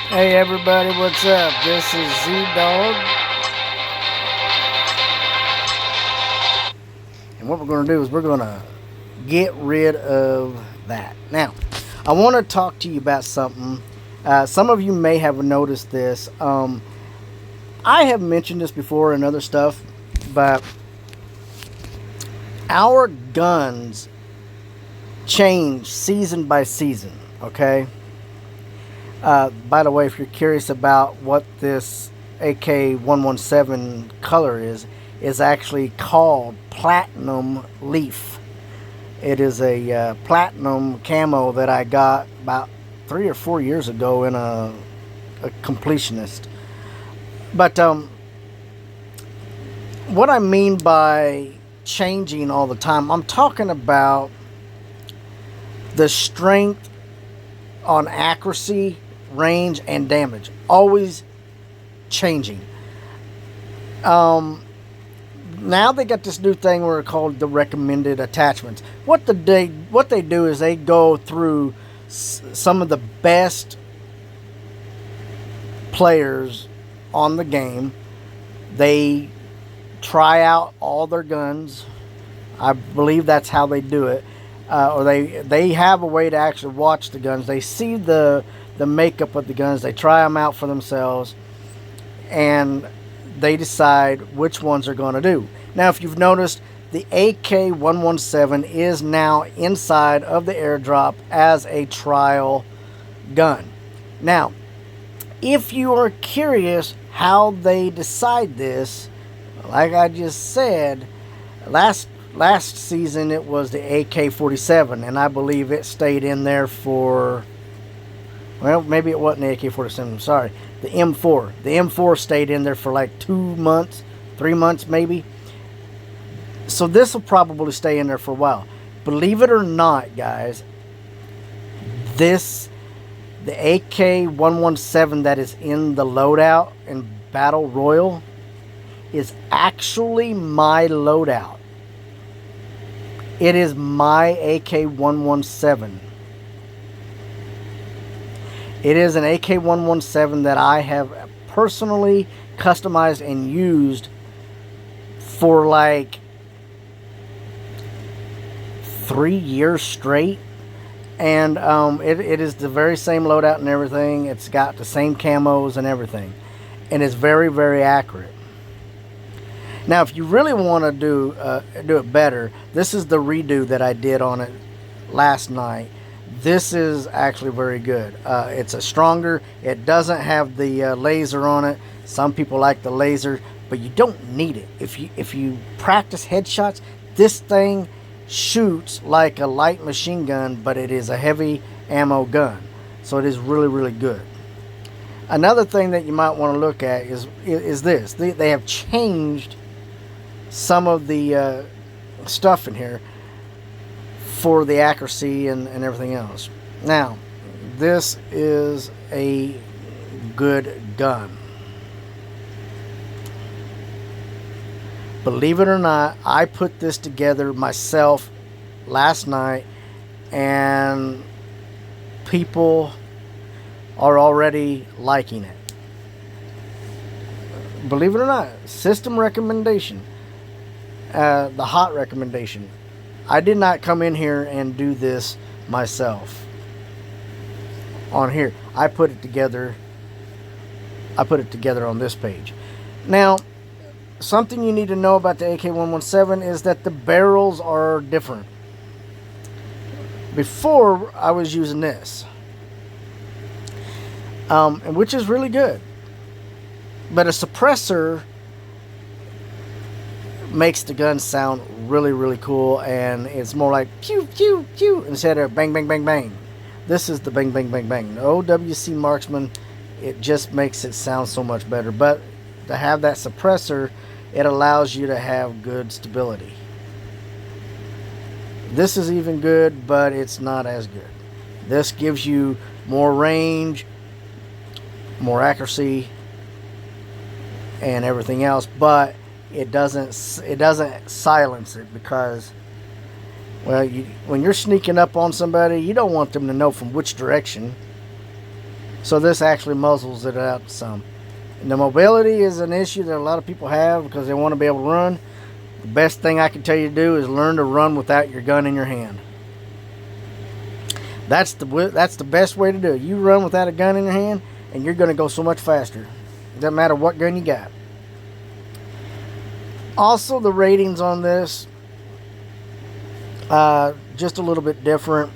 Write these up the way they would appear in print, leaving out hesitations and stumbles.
Hey everybody, what's up? This is Z-Dog, and what we're going to do is we're going to get rid of that. Now, I want to talk to you about something. Some of you may have noticed this. I have mentioned this before and other stuff, but our guns change season by season, okay? By the way, if you're curious about what this AK-117 color is actually called Platinum Leaf. It is a platinum camo that I got about 3 or 4 years ago in a completionist. But what I mean by changing all the time, I'm talking about the strength on accuracy, range, and damage. Always changing. Now they got this new thing where it's called the recommended attachments. What they do is they go through some of the best players on the game. They try out all their guns. I believe that's how they do it. Or they have a way to actually watch the guns. They see the makeup of the guns. They try them out for themselves, and they decide which ones they're going to do. Now, if you've noticed, the AK-117 is now inside of the airdrop as a trial gun. Now, if you are curious how they decide this, like I just said, last season it was the AK-47, and I believe it stayed in there for, well, maybe it wasn't the AK-47, I'm sorry, the M4. The M4 stayed in there for like 2 months, 3 months maybe. So this will probably stay in there for a while. Believe it or not, guys, the AK-117 that is in the loadout in Battle Royal is actually my loadout. It is my AK-117. It is an AK-117 that I have personally customized and used for like 3 years straight. And it is the very same loadout and everything. It's got the same camos and everything. And it's very, very accurate. Now, if you really want to do it better, this is the redo that I did on it last night. This is actually very good. It's a stronger. It doesn't have the laser on it. Some people like the laser, but you don't need it. If you practice headshots, this thing shoots like a light machine gun, but it is a heavy ammo gun. So it is really, really good. Another thing that you might want to look at is this. They have changed some of the stuff in here for the accuracy and everything else. Now, this is a good gun. Believe it or not, I put this together myself last night, and people are already liking it. Believe it or not, system recommendation. The hot recommendation. I did not come in here and do this myself. On here, I put it together on this page. Now, something you need to know about the AK-117 is that the barrels are different. Before, I was using this, which is really good. But a suppressor makes the gun sound really, really cool, and it's more like pew, pew, pew, instead of bang, bang, bang, bang. This is the bang, bang, bang, bang. The OWC Marksman, it just makes it sound so much better. But to have that suppressor, it allows you to have good stability. This is even good, but it's not as good. This gives you more range, more accuracy, and everything else, but it doesn't silence it, because, well, when you're sneaking up on somebody, you don't want them to know from which direction. So this actually muzzles it out some. And the mobility is an issue that a lot of people have because they want to be able to run. The best thing I can tell you to do is learn to run without your gun in your hand. That's the best way to do it. You run without a gun in your hand, and you're going to go so much faster. It doesn't matter what gun you got. Also, the ratings on this, just a little bit different.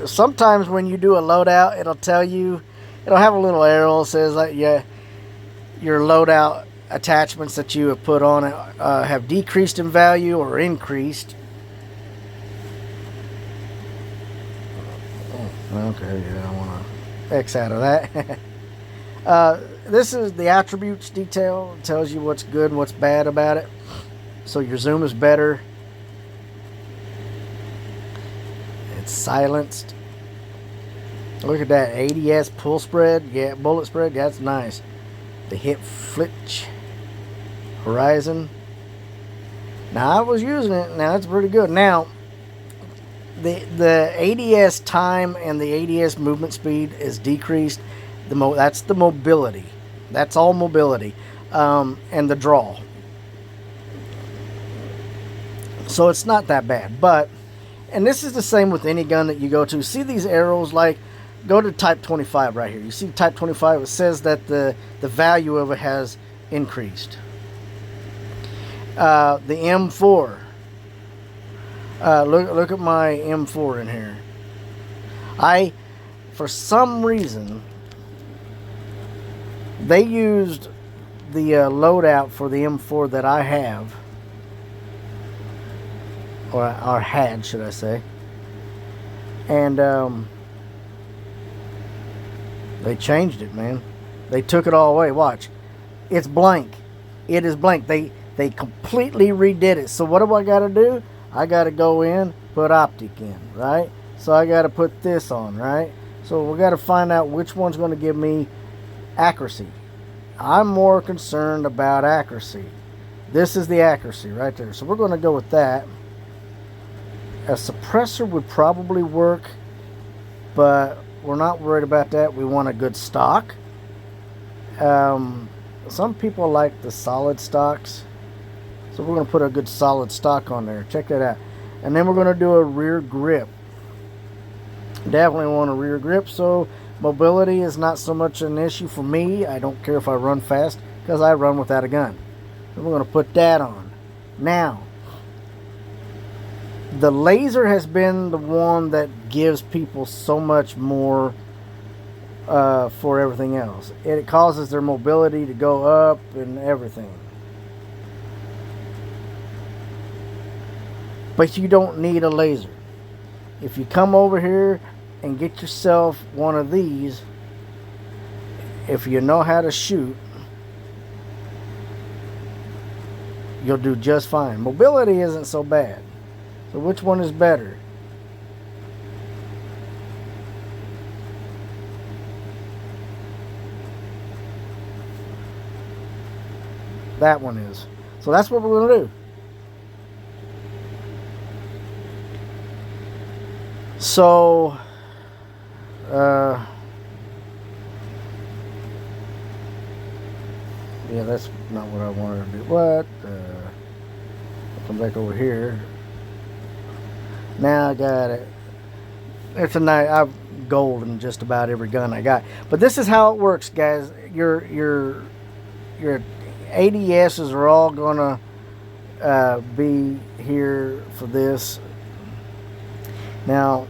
Sometimes when you do a loadout, it'll tell you, it'll have a little arrow that says that your loadout attachments that you have put on it have decreased in value or increased. Okay, yeah, I want to X out of that. This is the attributes detail. It tells you what's good and what's bad about it. So your zoom is better. It's silenced. Look at that ADS pull spread. Yeah, bullet spread. That's nice. The hit flitch horizon. Now I was using it. Now it's pretty good. Now the ADS time and the ADS movement speed is decreased. That's the mobility. That's all mobility, and the draw. So it's not that bad. But, and this is the same with any gun that you go to. See these arrows? Like, go to Type 25 right here. You see Type 25? It says that the value of it has increased. The M4. Look at my M4 in here. For some reason, they used the loadout for the M4 that I have, or had, should I say? And they changed it, man. They took it all away. Watch, it's blank. It is blank. They completely redid it. So what do I got to do? I got to go in, put optic in, right? So I got to put this on, right? So we got to find out which one's going to give me accuracy. I'm more concerned about accuracy. This is the accuracy right there. So we're going to go with that. A suppressor would probably work, but we're not worried about that. We want a good stock. Some people like the solid stocks. So we're going to put a good solid stock on there. Check that out. And then we're going to do a rear grip. Definitely want a rear grip. So mobility is not so much an issue for me. I don't care if I run fast because I run without a gun. So we're going to put that on. Now, the laser has been the one that gives people so much more for everything else. It causes their mobility to go up and everything. But you don't need a laser. If you come over here and get yourself one of these, if you know how to shoot, you'll do just fine. Mobility isn't so bad. So which one is better? That one is. So that's what we're going to do. So, yeah, that's not what I wanted to do. What? I'll come back over here. Now I got it. It's a nice. I've gold in just about every gun I got. But this is how it works, guys. Your ADSs are all gonna be here for this. Now,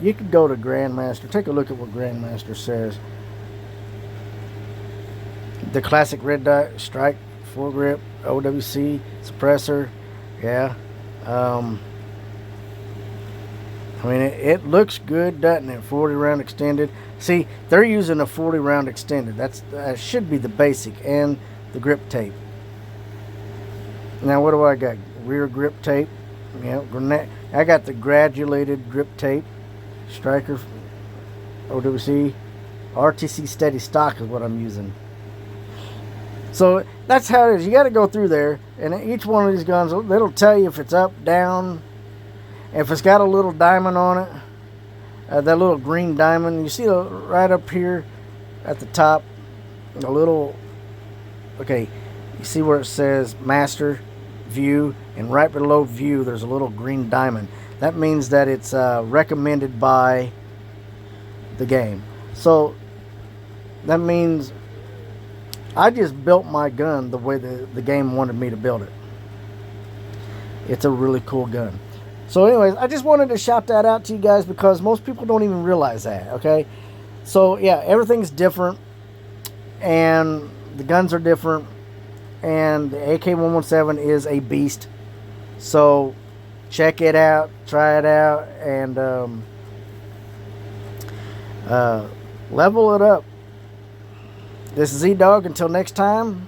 you could go to Grandmaster. Take a look at what Grandmaster says. The classic red dot strike, foregrip, OWC, suppressor. Yeah. I mean, it looks good, doesn't it? 40 round extended. See, they're using a 40 round extended. That should be the basic, and the grip tape. Now, what do I got? Rear grip tape. Yeah, I got the granulated grip tape. Striker, OWC, RTC steady stock is what I'm using. So that's how it is. You got to go through there, and each one of these guns, it'll tell you if it's up, down, if it's got a little diamond on it. that little green diamond. You see right up here at the top, a little, okay, you see where it says master view, and right below view there's a little green diamond. That means that it's recommended by the game. So that means I just built my gun the way the game wanted me to build it. It's a really cool gun. So anyways, I just wanted to shout that out to you guys because most people don't even realize that, okay? So yeah, everything's different, and the guns are different, and the AK-117 is a beast. So check it out, try it out, and level it up. This is Z-Dog. Until next time,